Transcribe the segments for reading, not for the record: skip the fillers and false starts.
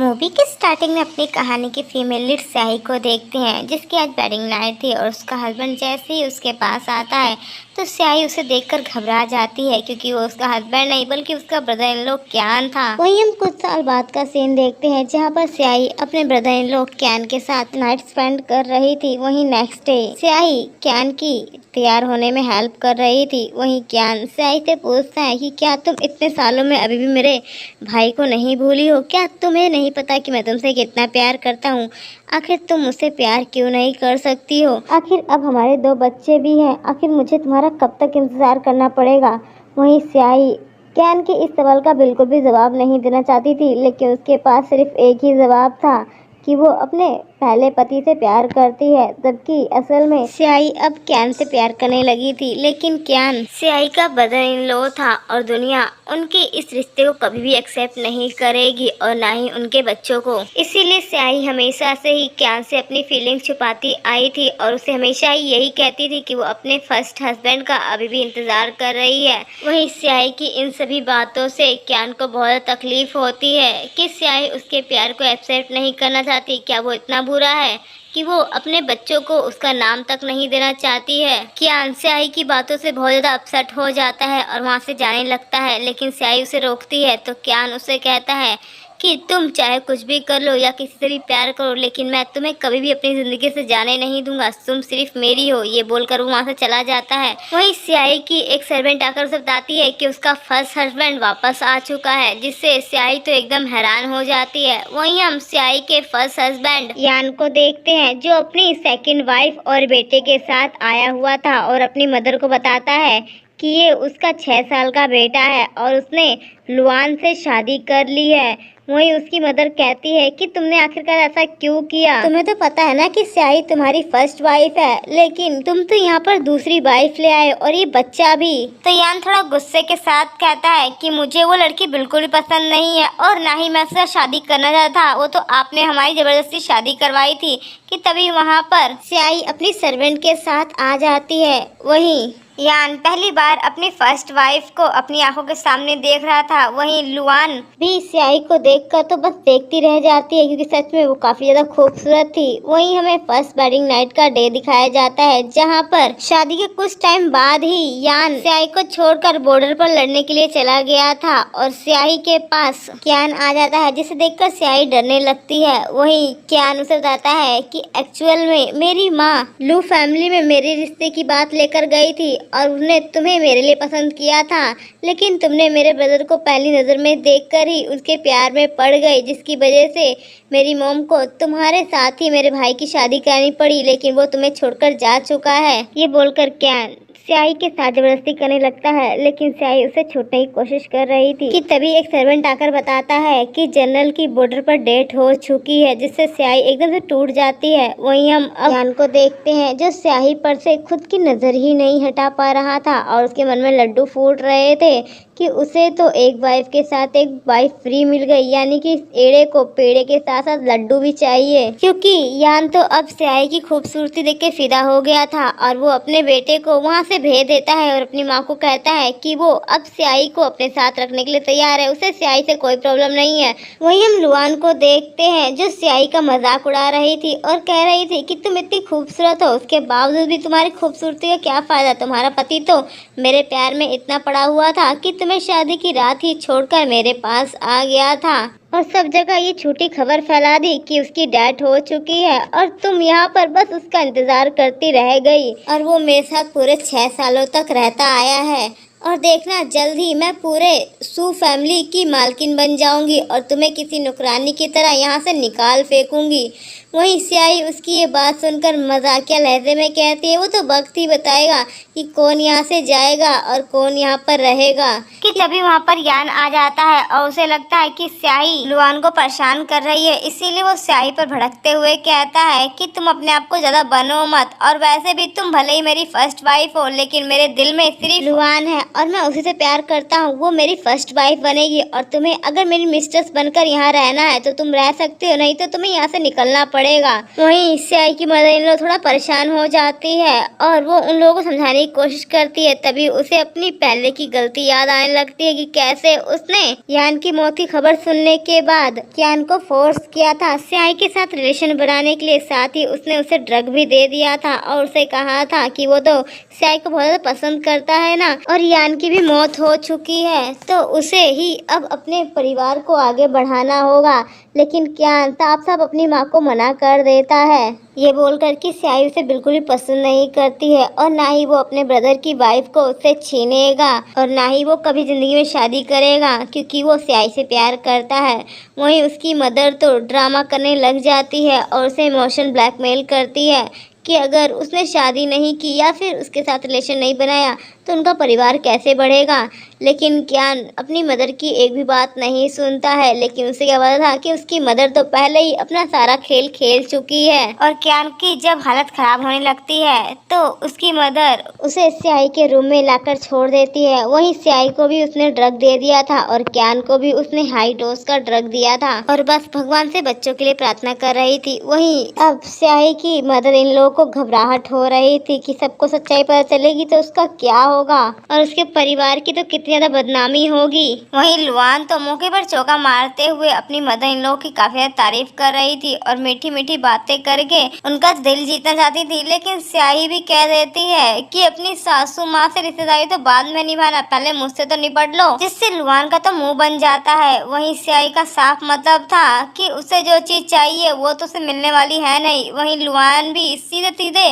Movie के starting में अपनी कहानी की फीमेल लीड स्याही को देखते हैं, जिसकी आज वेडिंग नाइट थी और उसका हस्बैंड जैसे ही उसके पास आता है तो स्याही उसे देखकर घबरा जाती है, क्योंकि वो उसका हस्बैंड नहीं बल्कि उसका ब्रदर इन लॉ क्यान था। वहीं हम कुछ साल बाद का सीन देखते हैं, जहां पर स्याही अपने ब्रदर इन लॉ क्यान के साथ नाइट स्पेंड कर रही थी। वहीं नेक्स्ट डे स्याही क्यान की तैयार होने में हेल्प कर रही थी। वहीं क्यान स्याही से पूछता है कि क्या तुम इतने सालों में अभी भी मेरे भाई को नहीं भूली हो? क्या तुम्हें नहीं पता कि मैं तुमसे कितना प्यार करता हूँ? आखिर तुम मुझसे प्यार क्यों नहीं कर सकती हो? आखिर अब हमारे 2 बच्चे भी हैं, आखिर मुझे तुम्हारा कब तक इंतजार करना पड़ेगा? वहीं स्याही कैन के इस सवाल का बिल्कुल भी जवाब नहीं देना चाहती थी, लेकिन उसके पास सिर्फ एक ही जवाब था कि वो अपने पहले पति से प्यार करती है, जबकि असल में स्याही अब क्यान से प्यार करने लगी थी। लेकिन क्यान स्याही का ब्रदर इन लॉ था और दुनिया उनके इस रिश्ते को कभी भी एक्सेप्ट नहीं करेगी और ना ही उनके बच्चों को। इसीलिए स्याही हमेशा से ही क्यान से अपनी फीलिंग्स छुपाती आई थी और उसे हमेशा ही यही कहती थी कि वो अपने फर्स्ट हस्बैंड का अभी भी इंतजार कर रही है। वहीं स्याही की इन सभी बातों से क्यान को बहुत तकलीफ होती है कि स्याही उसके प्यार को एक्सेप्ट नहीं करना चाहती। क्या वो इतना बुरा है कि वो अपने बच्चों को उसका नाम तक नहीं देना चाहती है? क्यान स्याही की बातों से बहुत ज़्यादा अपसेट हो जाता है और वहाँ से जाने लगता है, लेकिन स्याही उसे रोकती है। तो क्यान उसे कहता है कि तुम चाहे कुछ भी कर लो या किसी से भी प्यार करो, लेकिन मैं तुम्हें कभी भी अपनी ज़िंदगी से जाने नहीं दूंगा, तुम सिर्फ मेरी हो। ये बोलकर वो वहाँ से चला जाता है। वहीं स्याही की एक सर्वेंट आकर उसे बताती है कि उसका फर्स्ट हस्बैंड वापस आ चुका है, जिससे स्याही तो एकदम हैरान हो जाती है। वहीं हम स्याही के फर्स्ट हस्बैंड यान को देखते हैं, जो अपनी सेकेंड वाइफ और बेटे के साथ आया हुआ था और अपनी मदर को बताता है कि ये उसका 6 साल का बेटा है और उसने लुआन से शादी कर ली है। वहीं उसकी मदर कहती है कि तुमने आखिरकार ऐसा क्यों किया? तुम्हें तो पता है ना कि स्याही तुम्हारी फर्स्ट वाइफ है, लेकिन तुम तो यहाँ पर दूसरी वाइफ ले आए और ये बच्चा भी। तो यान थोड़ा गुस्से के साथ कहता है कि मुझे वो लड़की बिल्कुल भी पसंद नहीं है और ना ही मैं उससे शादी करना चाहता था। वो तो आपने हमारी जबरदस्ती शादी करवाई थी। कि तभी वहाँ पर स्याही अपनी सर्वेंट के साथ आ जाती है। वहीं यान पहली बार अपनी फर्स्ट वाइफ को अपनी आंखों के सामने देख रहा था। वहीं लुआन भी स्याही को देखकर तो बस देखती रह जाती है, क्योंकि सच में वो काफी ज्यादा खूबसूरत थी। वहीं हमें फर्स्ट वेडिंग नाइट का डे दिखाया जाता है, जहां पर शादी के कुछ टाइम बाद ही यान स्याही को छोड़कर बॉर्डर पर लड़ने के लिए चला गया था और स्याही के पास क्यान आ जाता है, जिसे देखकर स्याही डरने लगती है। वहीं क्यान उसे बताता है कि एक्चुअल में मेरी माँ लू फैमिली में मेरे रिश्ते की बात लेकर गई थी और उसने तुम्हें मेरे लिए पसंद किया था, लेकिन तुमने मेरे ब्रदर को पहली नज़र में देखकर ही उसके प्यार में पड़ गई, जिसकी वजह से मेरी मॉम को तुम्हारे साथ ही मेरे भाई की शादी करनी पड़ी, लेकिन वो तुम्हें छोड़कर जा चुका है। ये बोलकर क्यान स्याही के साथ जबरदस्ती करने लगता है, लेकिन स्याही उसे छूटने की कोशिश कर रही थी कि तभी एक सर्वेंट आकर बताता है कि जनरल की बॉर्डर पर डेथ हो चुकी है, जिससे स्याही एकदम से टूट जाती है। वहीं हम अब यान को देखते हैं, जो स्याही पर से खुद की नजर ही नहीं हटा पा रहा था और उसके मन में लड्डू फूट रहे थे कि उसे तो एक वाइफ के साथ एक वाइफ फ्री मिल गई, यानी कि एड़े को पेड़े के साथ साथ लड्डू भी चाहिए। क्योंकि यान तो अब स्याही की खूबसूरती देख के फिदा हो गया था और वो अपने बेटे को वहाँ से भेज देता है और अपनी माँ को कहता है कि वो अब स्याही को अपने साथ रखने के लिए तैयार है, उसे स्याही से कोई प्रॉब्लम नहीं है। वहीं हम लुआन को देखते हैं, जो स्याही का मजाक उड़ा रही थी और कह रही थी कि तुम इतनी खूबसूरत हो, उसके बावजूद भी तुम्हारी खूबसूरती का क्या फायदा? तुम्हारा पति तो मेरे प्यार में इतना पड़ा हुआ था कि तुम्हें शादी की रात ही छोड़कर मेरे पास आ गया था और सब जगह ये झूठी खबर फैला दी कि उसकी डेथ हो चुकी है और तुम यहाँ पर बस उसका इंतजार करती रह गई और वो मेरे साथ पूरे 6 सालों तक रहता आया है। और देखना, जल्द ही मैं पूरे सू फैमिली की मालकिन बन जाऊंगी और तुम्हें किसी नुकरानी की तरह यहाँ से निकाल फेंकूंगी। वहीं स्याही उसकी ये बात सुनकर मजाकिया लहजे में कहती है वो तो वक्त ही बताएगा कि कौन यहाँ से जाएगा और कौन यहाँ पर रहेगा। कि तभी वहाँ पर यान आ जाता है और उसे लगता है कि स्याही लुआन को परेशान कर रही है, इसीलिए वो स्याही पर भड़कते हुए कहता है कि तुम अपने आप को ज्यादा बनो मत, और वैसे भी तुम भले ही मेरी फर्स्ट वाइफ हो, लेकिन मेरे दिल में सिर्फ लुआन है और मैं उसी से प्यार करता हूँ। वो मेरी फर्स्ट वाइफ बनेगी और तुम्हें अगर मेरी मिस्ट्रेस बनकर यहाँ रहना है तो तुम रह सकते हो, नहीं तो तुम्हें यहाँ से निकलना पड़ेगा। वहीं स्याही की मदर इन लॉ थोड़ा परेशान हो जाती है और वो उन लोगों को समझाने की कोशिश करती है। तभी उसे अपनी पहले की गलती याद आने लगती है कि कैसे उसने यान की मौत की खबर सुनने के बाद यान को फोर्स किया था स्याही के साथ रिलेशन बनाने के लिए। साथ ही उसने उसे ड्रग भी दे दिया था और उसे कहा था कि वो तो स्याही को बहुत ज्यादा पसंद करता है ना, और यान की भी मौत हो चुकी है तो उसे ही अब अपने परिवार को आगे बढ़ाना होगा। लेकिन कियान साफ साफ अपनी माँ को मना कर देता है, ये बोलकर कि स्याही उसे बिल्कुल भी पसंद नहीं करती है और ना ही वो अपने ब्रदर की वाइफ को उससे छीनेगा और ना ही वो कभी जिंदगी में शादी करेगा क्योंकि वो स्याही से प्यार करता है। वहीं उसकी मदर तो ड्रामा करने लग जाती है और उसे इमोशन ब्लैकमेल करती है कि अगर उसने शादी नहीं की या फिर उसके साथ रिलेशन नहीं बनाया तो उनका परिवार कैसे बढ़ेगा। लेकिन कियान अपनी मदर की एक भी बात नहीं सुनता है। लेकिन उसे क्या पता था कि उसकी मदर तो पहले ही अपना सारा खेल खेल चुकी है और कियान की जब हालत खराब होने लगती है तो उसकी मदर उसे स्याही के रूम में लाकर छोड़ देती है। वहीं स्याही को भी उसने ड्रग दे दिया था और कियान को भी उसने हाई डोज का ड्रग दिया था और बस भगवान से बच्चों के लिए प्रार्थना कर रही थी। वहीं अब स्याही की मदर इन लोगों को घबराहट हो रही थी कि सबको सच्चाई पता चलेगी तो उसका क्या होगा और उसके परिवार की तो कितनी ज्यादा बदनामी होगी। वहीं लुआन तो मौके पर चौका मारते हुए अपनी मदर इन लॉ की काफी ज्यादा तारीफ कर रही थी और मीठी मीठी बातें करके उनका दिल जीतना चाहती थी। लेकिन स्याही भी कह देती है कि अपनी सासू माँ से रिश्तेदारी तो बाद में निभाना, पहले मुझसे तो निपट लो, जिससे लुआन का तो मुंह बन जाता है। वहीं स्याही का साफ मतलब था कि उसे जो चीज चाहिए वो तो उसे मिलने वाली है नहीं। वहीं लुआन भी सीधे सीधे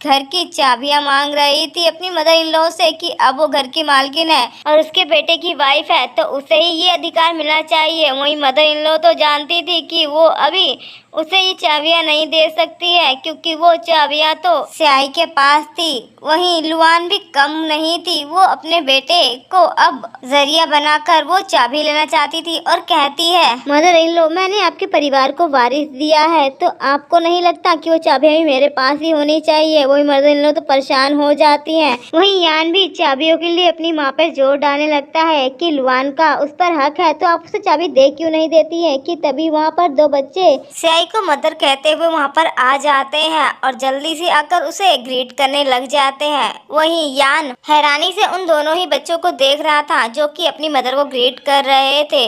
घर की चाबियां मांग रही थी अपनी मदर इन लॉ से कि अब वो घर की मालकिन है और उसके बेटे की वाइफ है तो उसे ही ये अधिकार मिलना चाहिए। वहीं मदर इन लॉ तो जानती थी कि वो अभी उसे ये चाबियां नहीं दे सकती है क्योंकि वो चाबियां तो स्याही के पास थी। वहीं लुआन भी कम नहीं थी, वो अपने बेटे को अब जरिया बनाकर वो चाबी लेना चाहती थी और कहती है, मदर इन लॉ मैंने आपके परिवार को वारिस दिया है तो आपको नहीं लगता कि वो चाबियां भी मेरे पास ही होनी चाहिए। वही मदर इन लॉ तो परेशान हो जाती हैं। वहीं यान भी चाबियों के लिए अपनी माँ पर जोर डालने लगता है कि लुआन का उस पर हक है तो आप उसे चाबी दे क्यों नहीं देती है। कि तभी वहाँ पर दो बच्चे स्याही को मदर कहते हुए वहाँ पर आ जाते हैं और जल्दी से आकर उसे ग्रीट करने लग जाते हैं। वहीं यान हैरानी से उन दोनों ही बच्चों को देख रहा था जो कि अपनी मदर को ग्रीट कर रहे थे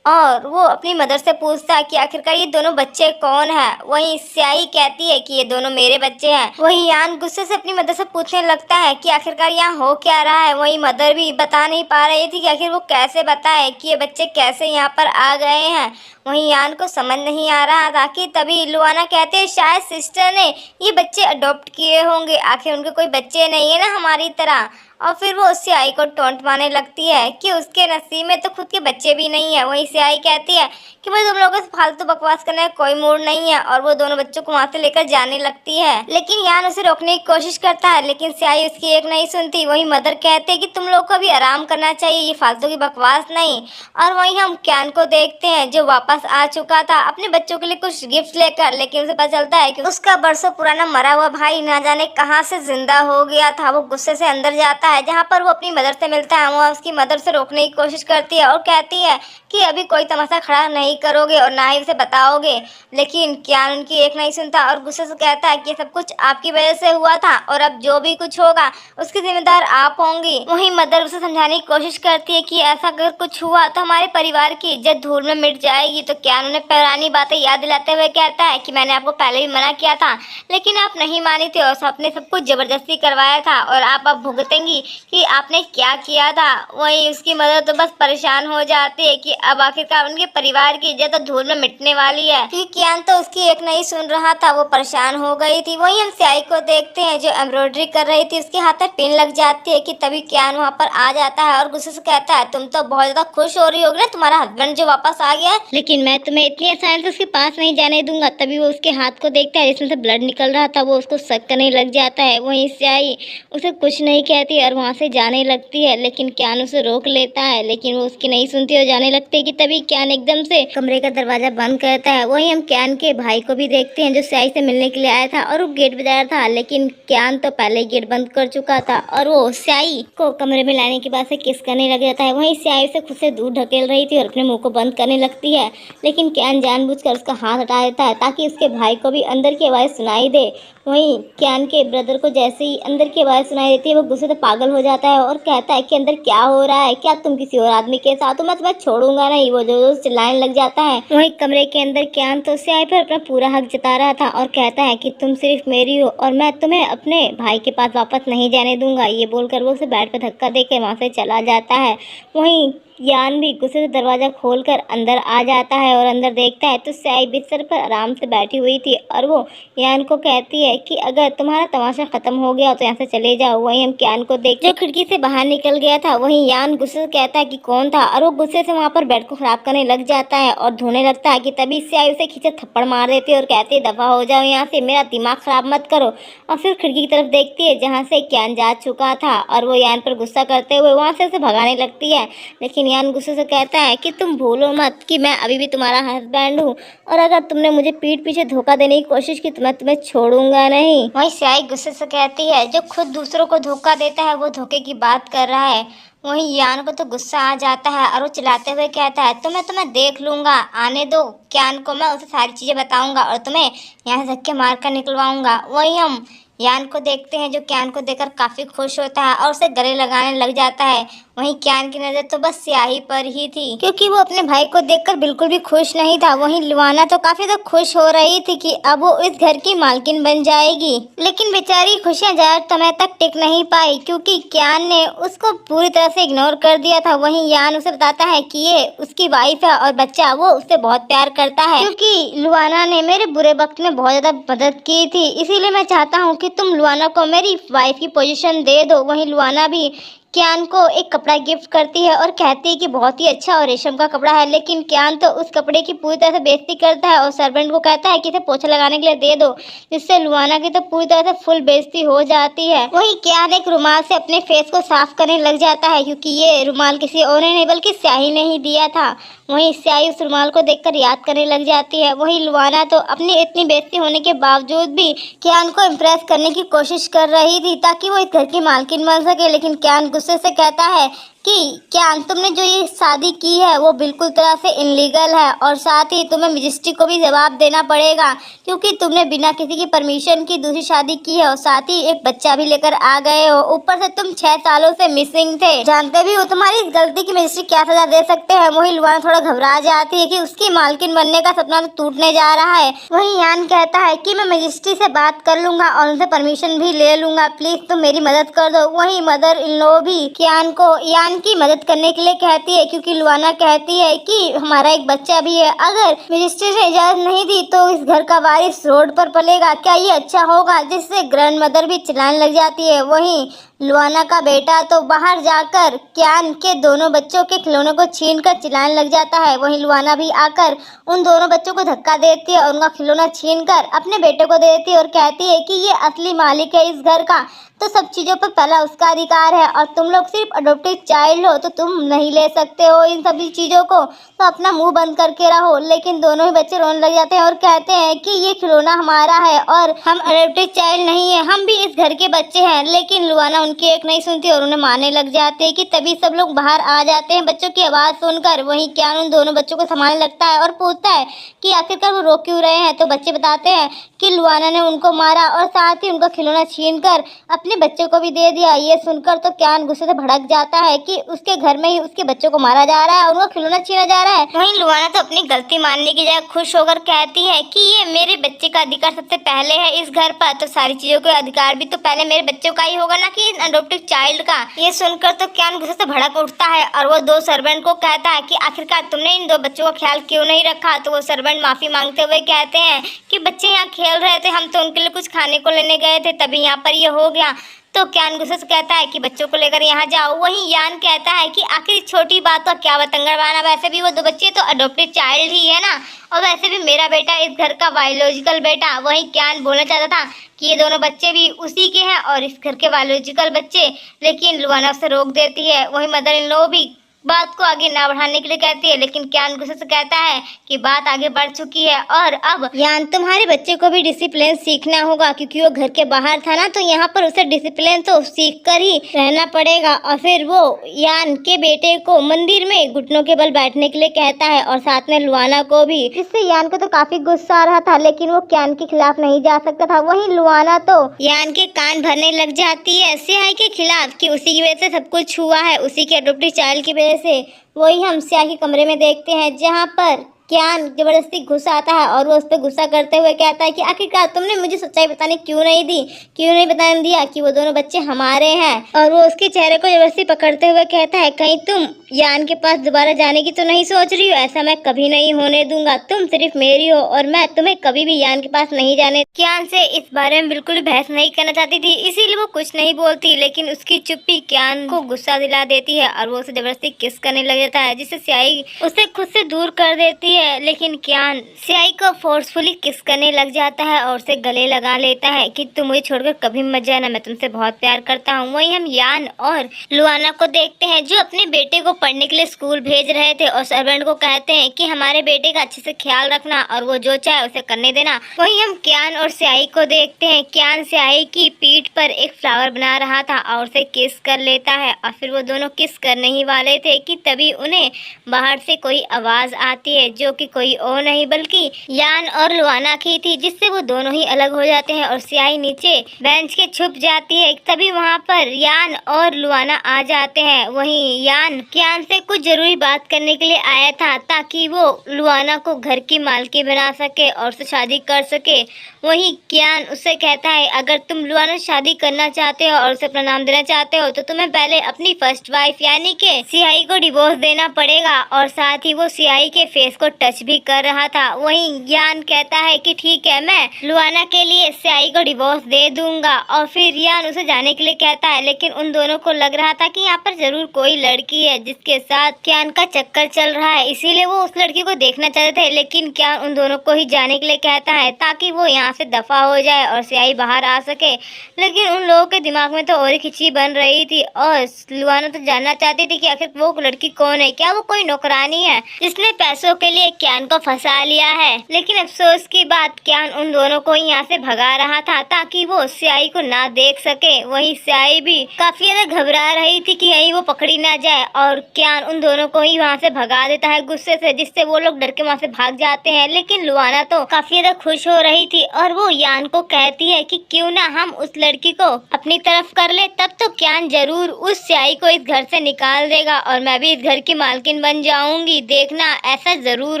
और वो अपनी मदर से पूछता है कि आखिरकार ये दोनों बच्चे कौन हैं। वहीं स्याही कहती है कि ये दोनों मेरे बच्चे हैं। वहीं यान गुस्से से अपनी मदर से पूछने लगता है कि आखिरकार यहाँ हो क्या रहा है। वहीं मदर भी बता नहीं पा रही थी कि आखिर वो कैसे बताए कि ये बच्चे कैसे यहाँ पर आ गए हैं। वहीं यान को समझ नहीं आ रहा था कि तभी लुआना कहते हैं शायद सिस्टर ने ये बच्चे अडॉप्ट किए होंगे, आखिर उनके कोई बच्चे नहीं है ना हमारी तरह। और फिर वो स्याही को टोंट मारने लगती है कि उसके नसीब में तो खुद के बच्चे भी नहीं है। वहीं स्याही कहती है कि मुझे तुम लोगों से फालतू बकवास करने का कोई मूड नहीं है और वो दोनों बच्चों को वहाँ से लेकर जाने लगती है। लेकिन यान उसे रोकने की कोशिश करता है लेकिन स्याही उसकी एक नहीं सुनती। वहीं मदर कहते हैं कि तुम लोग को अभी आराम करना चाहिए, ये फालतू की बकवास नहीं। और वहीं हम कियान को देखते हैं जो वापस आ चुका था अपने बच्चों के लिए कुछ गिफ्ट लेकर। लेकिन उसे पता चलता है कि उसका बरसों पुराना मरा हुआ भाई ना जाने कहाँ से जिंदा हो गया था। वो गुस्से से अंदर जाता है जहाँ पर वो अपनी मदर से मिलता है। वो उसकी मदर से रोकने की कोशिश करती है और कहती है कि अभी कोई तमाशा खड़ा नहीं करोगे और ना ही उसे बताओगे। लेकिन कियान उनकी एक नहीं सुनता और गुस्से से कहता है कि सब कुछ आपकी वजह से हुआ था और अब जो भी कुछ होगा उसकी जिम्मेदार आप होंगी। वहीं मदर उसे समझाने की कोशिश करती है कि ऐसा अगर कुछ हुआ तो हमारे परिवार की इज्जत धूल में मिट जाएगी। तो कियान उन्हें पुरानी बातें याद दिलाते हुए कहता है कि मैंने आपको पहले भी मना किया था लेकिन आप नहीं मानी थी और आपने सब कुछ जबरदस्ती करवाया था और आप अब भुगतेंगी कि आपने क्या किया था। वहीं उसकी मदर तो बस परेशान हो जाती है कि अब आखिरकार उनके परिवार की इज्जत तो धूल में मिटने वाली है। कि कियान तो उसकी एक नहीं सुन रहा था, वो परेशान हो गई थी। वहीं हम स्याही को देखते हैं जो एम्ब्रॉयडरी कर रही थी, उसके हाथ में पिन लग जाती है कि तभी कियान वहाँ पर आ जाता है और गुस्से से कहता है तुम तो बहुत ज्यादा खुश हो रही होगी ना तुम्हारा हस्बैंड जो वापस आ गया है, लेकिन मैं तुम्हें इतनी आसानी से उसके पास नहीं जाने दूंगा। तभी वो उसके हाथ को देखता है जिसमें से ब्लड निकल रहा था, वो उसको शक करने लग जाता है। वहीं स्याही उसे कुछ नहीं कहती और वहाँ से जाने लगती है लेकिन कियान उसे रोक लेता है लेकिन वो उसकी नहीं सुनती और जाने लगती है कि तभी कियान एकदम से कमरे का दरवाजा बंद करता है। वहीं हम कियान के भाई को भी देखते हैं जो स्याही से मिलने के लिए आया था और वो गेट बजा रहा था लेकिन कियान तो पहले ही गेट बंद कर चुका था और वो स्याही को कमरे में लाने के बाद से किस करने लग जाता है। वहीं स्याही उसे खुद से दूर ढकेल रही थी और अपने मुंह को बंद करने लगती है। लेकिन क्यान जानबूझकर उसका हाथ हटा देता है ताकि उसके भाई को भी अंदर की आवाज़ सुनाई दे। वहीं क्यान के ब्रदर को जैसे ही अंदर की आवाज़ सुनाई देती है वो गुस्से से पागल हो जाता है और कहता है कि अंदर क्या हो रहा है, क्या तुम किसी और आदमी के साथ हो, मैं तुम्हें छोड़ूंगा नहीं। वो जो चिल्लाने लग जाता है। वहीं कमरे के अंदर क्यान तो स्याही पर अपना पूरा हक जता रहा था और कहता है कि तुम सिर्फ मेरी हो और मैं तुम्हें अपने भाई के पास वापस नहीं जाने दूंगा। ये बोलकर वो उसे बेड पर धक्का देकर वहाँ से चला जाता है। वहीं यान भी गुस्से से दरवाज़ा खोलकर अंदर आ जाता है और अंदर देखता है तो स्याही बिस्तर पर आराम से बैठी हुई थी और वो यान को कहती है कि अगर तुम्हारा तमाशा खत्म हो गया तो यहाँ से चले जाओ। वहीं हम क्यान को देख जो खिड़की से बाहर निकल गया था वहीं यान गुस्से से कहता है कि कौन था और वो गुस्से से वहाँ पर बेड को खराब करने लग जाता है और धोने लगता है कि तभी स्याही उसे खींचे थप्पड़ मार देती है और कहती है दफा हो जाओ यहाँ से, मेरा दिमाग खराब मत करो। और फिर खिड़की की तरफ देखती है जहाँ से क्यान जा चुका था और वो यान पर गुस्सा करते हुए वहाँ से उसे भगाने लगती है। लेकिन यान गुस्से से कहता है कि तुम भूलो मत कि मैं अभी भी तुम्हारा हस्बैंड हूँ और अगर तुमने मुझे पीठ पीछे धोखा देने की कोशिश की तो मैं तुम्हें छोड़ूंगा नहीं। वहीं स्याही गुस्से से कहती है जो खुद दूसरों को धोखा देता है वो धोखे की बात कर रहा है। वहीं यान को तो गुस्सा आ जाता है और वो चिल्लाते हुए कहता है तो मैं तुम्हें देख लूंगा, आने दो क्यान को, मैं उसे सारी चीज़ें बताऊंगा और तुम्हें यहाँ से धक्के मार कर निकलवाऊंगा। वहीं हम यान को देखते हैं जो क्यान को देखकर काफ़ी खुश होता है और उसे गले लगाने लग जाता है। वहीं क्यान की नज़र तो बस स्याही पर ही थी क्योंकि वो अपने भाई को देखकर बिल्कुल भी खुश नहीं था। वहीं लुआना तो काफ़ी तो खुश हो रही थी कि अब वो इस घर की मालकिन बन जाएगी, लेकिन बेचारी खुशियाँ ज़्यादा समय तक टिक नहीं पाई क्योंकि क्यान ने उसको पूरी तरह से इग्नोर कर दिया था। वहीं यान उसे बताता है कि ये उसकी वाइफ है और बच्चा वो उससे बहुत प्यार करता है क्योंकि लुआना ने मेरे बुरे वक्त में बहुत ज़्यादा मदद की थी, इसीलिए मैं चाहता हूँ कि तुम लुआना को मेरी वाइफ की पोजीशन दे दो। वहीं लुआना भी क्यान को एक कपड़ा गिफ्ट करती है और कहती है कि बहुत ही अच्छा और रेशम का कपड़ा है, लेकिन क्यान तो उस कपड़े की पूरी तरह से बेइज्जती करता है और सर्वेंट को कहता है कि इसे पोछा लगाने के लिए दे दो, जिससे लुआना की तो पूरी तरह से फुल बेइज्जती हो जाती है। वहीं क्यान एक रुमाल से अपने फेस को साफ करने लग जाता है क्योंकि ये रुमाल किसी और ने नहीं बल्कि स्याही ने ही दिया था। वहीं स्याही उस रुमाल को देखकर याद करने लग जाती है। वहीं लुआना तो अपनी इतनी बेइज्जती होने के बावजूद भी क्यान को इम्प्रेस करने की कोशिश कर रही थी ताकि वो इस घर की मालकिन बन सके, लेकिन क्यान गुस्से से कहता है कि क्यान तुमने जो ये शादी की है वो बिल्कुल तरह से इनलीगल है और साथ ही तुम्हें मजिस्ट्री को भी जवाब देना पड़ेगा क्योंकि तुमने बिना किसी की परमिशन की दूसरी शादी की है और साथ ही एक बच्चा भी लेकर आ गए हो। ऊपर से तुम 6 सालों से मिसिंग थे, जानते भी हो तुम्हारी इस गलती की मजिस्ट्री क्या सजा दे सकते हैं। वही लुआना थोड़ा घबरा जाती है कि उसकी मालकिन बनने का सपना तो टूटने जा रहा है। वही यान कहता है कि मैं मजिस्ट्री से बात कर लूंगा और उनसे परमिशन भी ले लूंगा, प्लीज तुम मेरी मदद कर दो। वही मदर इन लॉ भी क्यान को की मदद करने के लिए कहती है क्योंकि लुआना कहती है कि हमारा एक बच्चा भी है, अगर मिनिस्ट्री से इजाजत नहीं दी तो इस घर का वारिस रोड पर पलेगा, क्या ये अच्छा होगा, जिससे ग्रैंड मदर भी चिल्लाने लग जाती है। वहीं लुआना का बेटा तो बाहर जाकर क्यान के दोनों बच्चों के खिलौनों को छीनकर चिल्लाने लग जाता है। वहीं लुआना भी आकर उन दोनों बच्चों को धक्का देती है और उनका खिलौना छीनकर अपने बेटे को दे देती है और कहती है कि ये असली मालिक है इस घर का, तो सब चीज़ों पर पहला उसका अधिकार है और तुम लोग सिर्फ अडोप्टेड चाइल्ड हो तो तुम नहीं ले सकते हो इन सभी चीज़ों को, तो अपना मुंह बंद करके रहो। लेकिन दोनों ही बच्चे रोने लग जाते हैं और कहते हैं कि ये खिलौना हमारा है और हम अडोप्टेड चाइल्ड नहीं है, हम भी इस घर के बच्चे हैं। लेकिन लुआना उनकी एक नहीं सुनती और उन्हें मारने लग जाते हैं कि तभी सब लोग बाहर आ जाते हैं बच्चों की आवाज़ सुनकर। वहीं क्यान उन दोनों बच्चों को संभालने लगता है और पूछता है कि आखिरकार वो रो क्यों रहे हैं, तो बच्चे बताते हैं कि लुआना ने उनको मारा और साथ ही उनका खिलौना छीनकर अपने बच्चों को भी दे दिया। ये सुनकर तो क्यान गुस्से से भड़क जाता है कि उसके घर में ही उसके बच्चों को मारा जा रहा है और उनका खिलौना छीना जा रहा है। वहीं लुआना तो अपनी गलती मानने की जगह खुश होकर कहती है कि ये मेरे बच्चे का अधिकार सबसे पहले है इस घर पर, तो सारी चीजों का अधिकार भी तो पहले मेरे बच्चों का ही होगा ना कि अडॉप्टेड चाइल्ड का। ये सुनकर तो क्यान गुस्से से भड़क उठता है और वो दो सर्वेंट को कहता है कि आखिरकार तुमने इन दो बच्चों का ख्याल क्यों नहीं रखा। तो वो सर्वेंट माफी मांगते हुए कहते हैं कि बच्चे यहाँ खेल रहे थे, हम तो उनके लिए कुछ खाने को लेने गए थे, तभी यहाँ पर ये हो गया। तो क्यान गुस्से से कहता है कि बच्चों को लेकर यहाँ जाओ। वहीं यान कहता है कि आखिर छोटी बात और क्या बतंगड़वाना, वैसे भी वो दो बच्चे तो अडॉप्टेड चाइल्ड ही है ना, और वैसे भी मेरा बेटा इस घर का बायोलॉजिकल बेटा। वहीं क्यान बोलना चाहता था कि ये दोनों बच्चे भी उसी के हैं और इस घर के बायोलॉजिकल बच्चे, लेकिन लुआना उसे रोक देती है। वहीं मदर इन लॉ भी बात को आगे ना बढ़ाने के लिए कहती है, लेकिन क्यान गुस्से से कहता है कि बात आगे बढ़ चुकी है और अब यान तुम्हारे बच्चे को भी डिसिप्लिन सीखना होगा, क्योंकि वो घर के बाहर था ना, तो यहाँ पर उसे डिसिप्लिन तो सीख कर ही रहना पड़ेगा। और फिर वो यान के बेटे को मंदिर में घुटनों के बल बैठने के लिए कहता है और साथ में लुआना को भी, जिससे यान को तो काफी गुस्सा आ रहा था, लेकिन वो क्यान के खिलाफ नहीं जा सकता था। वहीं लुआना तो यान के कान भरने लग जाती है स्याही के खिलाफ कि उसी की वजह से सब कुछ हुआ है, उसी के अडॉप्टेड चाइल्ड की वजह से। वही हम स्याही के कमरे में देखते हैं जहाँ पर क्यान जबरदस्ती घुस आता है और वो उस पर गुस्सा करते हुए कहता है कि आखिरकार तुमने मुझे सच्चाई बताने क्यों नहीं दी, क्यों नहीं बताने दिया कि वो दोनों बच्चे हमारे हैं। और वो उसके चेहरे को जबरदस्ती पकड़ते हुए कहता है कहीं तुम यान के पास दोबारा जाने की तो नहीं सोच रही हो, ऐसा मैं कभी नहीं होने दूंगा, तुम सिर्फ मेरी हो और मैं तुम्हें कभी भी यान के पास नहीं जाने। क्यान से इस बारे में बिल्कुल भी बहस नहीं करना चाहती थी, इसीलिए वो कुछ नहीं बोलती, लेकिन उसकी चुप्पी क्यान को गुस्सा दिला देती है और वो उसे जबरदस्ती किस करने लग जाता है, जिससे स्याही उसे खुद से दूर कर देती है। लेकिन क्यान स्याही को फोर्सफुली किस करने लग जाता है और उसे गले लगा लेता है कि तुम मुझे छोड़कर कभी मत जाना, मैं तुमसे बहुत प्यार करता हूँ। वहीं हम यान और लुआना को देखते हैं जो अपने बेटे को पढ़ने के लिए स्कूल भेज रहे थे और सर्वेंट को कहते हैं कि हमारे बेटे का अच्छे से ख्याल रखना और वो जो चाहे उसे करने देना। वहीं हम क्यान और स्याही को देखते हैं, क्यान स्याही की पीठ पर एक फ्लावर बना रहा था और उसे किस कर लेता है और फिर वो दोनों किस करने ही वाले थे कि तभी उन्हें बाहर से कोई आवाज आती है जो कि कोई और नहीं बल्कि यान और लुआना की थी, जिससे वो दोनों ही अलग हो जाते हैं और स्याही नीचे बेंच के छुप जाती है। तभी वहाँ पर यान और लुआना आ जाते हैं। वहीं यान क्यान से कुछ जरूरी बात करने के लिए आया था ताकि वो लुआना को घर की मालकी बना सके और उससे शादी कर सके। वहीं क्यान उससे कहता है अगर तुम लुआना से शादी करना चाहते हो और उसे अपना नाम देना चाहते हो तो तुम्हें पहले अपनी फर्स्ट वाइफ यानी कि स्याही को डिवोर्स देना पड़ेगा। और साथ ही वो स्याही के फेस को टच भी कर रहा था। वहीं यान कहता है कि ठीक है, मैं लुआना के लिए स्याही को डिवोर्स दे दूंगा और फिर यान उसे जाने के लिए कहता है, लेकिन उन दोनों को लग रहा था कि यहाँ पर जरूर कोई लड़की है जिसके साथ क्यान का चक्कर चल रहा है, इसीलिए वो उस लड़की को देखना चाहते थे। लेकिन क्यान उन दोनों को ही जाने के लिए कहता है ताकि वो यहाँ से दफा हो जाए और स्याही बाहर आ सके। लेकिन उन लोगों के दिमाग में तो और ही खिचड़ी बन रही थी और लुआना तो जानना चाहती थी कि आखिर वो लड़की कौन है, क्या वो कोई नौकरानी है जिसने पैसों के लिए क्यान को फंसा लिया है। लेकिन अफसोस की बात, क्यान उन दोनों को यहाँ से भगा रहा था ताकि वो स्याही को ना देख सके। वहीं स्याही भी काफी ज्यादा घबरा रही थी कि कहीं वो पकड़ी ना जाए और क्यान उन दोनों को ही वहाँ से भगा देता है गुस्से से, जिससे वो लोग डर के वहाँ से भाग जाते हैं। लेकिन लुआना तो काफी ज्यादा खुश हो रही थी और वो यान को कहती है कि क्यों ना हम उस लड़की को अपनी तरफ कर ले, तब तो क्यान जरूर उस स्याही को इस घर से निकाल देगा और मैं भी इस घर की मालकिन बन जाऊंगी, देखना ऐसा जरूर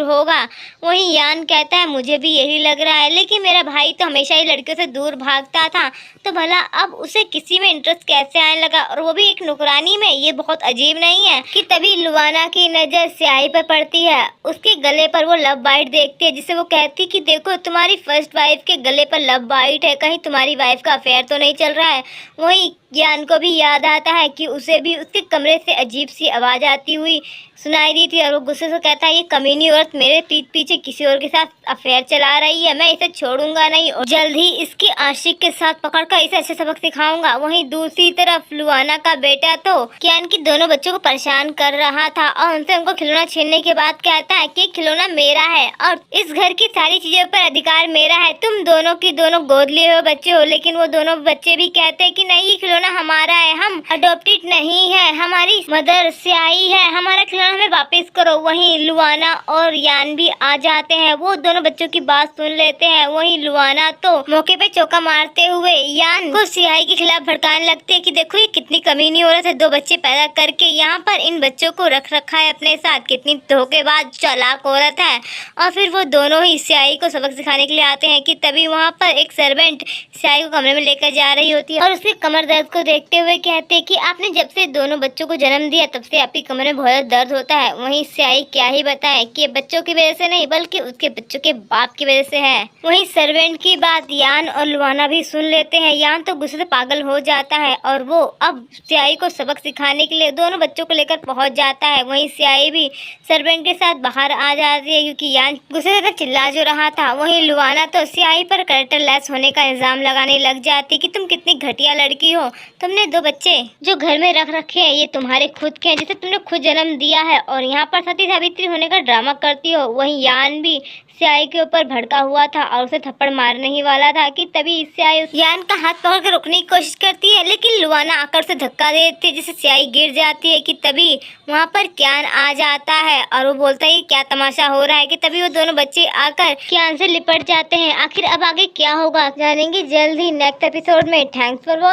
होगा। वहीं यान कहता है मुझे भी यही लग रहा है, लेकिन मेरा भाई तो हमेशा ही लड़कियों से दूर भागता था, तो भला अब उसे किसी में इंटरेस्ट कैसे आने लगा और वो भी एक नौकरानी में, ये बहुत अजीब नहीं है। कि तभी लुआना की नजर स्याही पर पड़ती है, उसके गले पर वो लव बाइट देखती है, जिससे वो कहती कि देखो तुम्हारी फर्स्ट वाइफ के गले पर लव बाइट है, कहीं तुम्हारी वाइफ का अफेयर तो नहीं चल रहा है। वहीं ज्ञान को भी याद आता है कि उसे भी उसके कमरे से अजीब सी आवाज आती हुई सुनाई दी थी और वो गुस्से से कहता है ये कमीनी औरत मेरे पीठ पीछे किसी और के साथ अफेयर चला रही है, मैं इसे छोड़ूंगा नहीं और जल्द ही इसके आशिक के साथ पकड़कर इसे अच्छे सबक सिखाऊंगा। वहीं दूसरी तरफ लुआना का बेटा तो क्यान की दोनों बच्चों को परेशान कर रहा था और उनसे उनको खिलौना छीनने के बाद कहता है कि खिलौना मेरा है और इस घर की सारी चीजों पर अधिकार मेरा है, तुम दोनों की दोनों गोद लिए हुए बच्चे हो। लेकिन वो दोनों बच्चे भी कहते हैं कि नहीं, खिलौना हमारा है, हम अडॉप्टेड नहीं है, हमारी मदर स्याही है, हमारा खिलौना हमें वापस करो। वहीं लुआना और यान भी आ जाते हैं, वो दोनों बच्चों की बात सुन लेते हैं। वहीं लुआना तो मौके पे चौका मारते हुए यान को स्याही के खिलाफ भड़काने लगती है कि देखो ये कितनी कमीनी औरत है, 2 बच्चे पैदा करके यहाँ पर इन बच्चों को रख रखा है अपने साथ, कितनी धोखेबाज चालाक औरत है। और फिर वो दोनों ही स्याही को सबक सिखाने के लिए आते हैं कि तभी वहाँ पर एक सर्वेंट स्याही को कमरे में लेकर जा रही होती है और उसके कमर दर्द को देखते हुए कहते हैं कि आपने जब से दोनों बच्चों को जन्म दिया तब से आपकी कमर में बहुत दर्द होता है। वहीं स्याही क्या ही बताए कि बच्चों की वजह से नहीं बल्कि उसके बच्चों के बाप की वजह से है। वहीं सर्वेंट की बात यान और लुआना भी सुन लेते हैं। यान तो गुस्से से पागल हो जाता है और वो अब स्याही को सबक सिखाने के लिए दोनों बच्चों को लेकर पहुंच जाता है। वहीं स्याही भी सर्वेंट के साथ बाहर आ जाती है क्योंकि यान गुस्से से चिल्ला जो रहा था। वहीं लुआना तो स्याही पर कैरेक्टर लेस होने का इल्जाम लगाने लग जाती कि तुम कितनी घटिया लड़की हो, तुमने 2 बच्चे जो घर में रख रखे हैं ये तुम्हारे खुद के हैं, जिसे तुमने खुद जन्म दिया है, और यहाँ पर सती सावित्री होने का ड्रामा करती हो। वहीं यान भी स्याही के ऊपर भड़का हुआ था और उसे थप्पड़ मारने ही वाला था कि तभी स्याही यान का हाथ पकड़ कर रोकने की कोशिश करती है, लेकिन लुआना आकर उसे धक्का दे देती है जिससे स्याही गिर जाती है कि तभी वहाँ पर क्यान आ जाता है और वो बोलता है क्या तमाशा हो रहा है कि तभी वो दोनों बच्चे आकर क्यान से लिपट जाते हैं। आखिर अब आगे क्या होगा जानेंगे जल्द ही नेक्स्ट एपिसोड में। Thanks for watching.